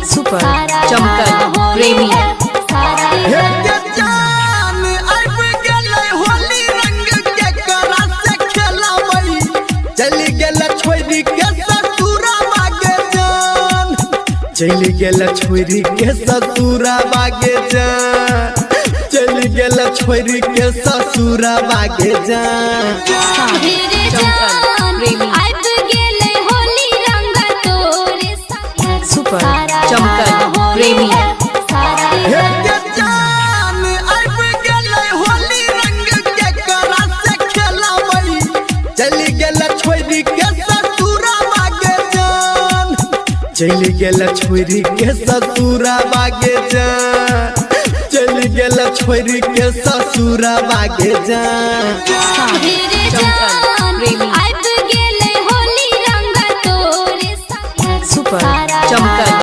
Super चमकल प्रेमी चली गेल छोरी के ससुरा बागे जान, चली गेल छोरी के ससुरा बागे जान। सुपर चमकल प्रेमी चली गेल छोरी के ससुरा बागे जान, चली गेल छोरी के ससुरा बागे जान, चली गेल छोरी के ससुरा बागे जान। सुपर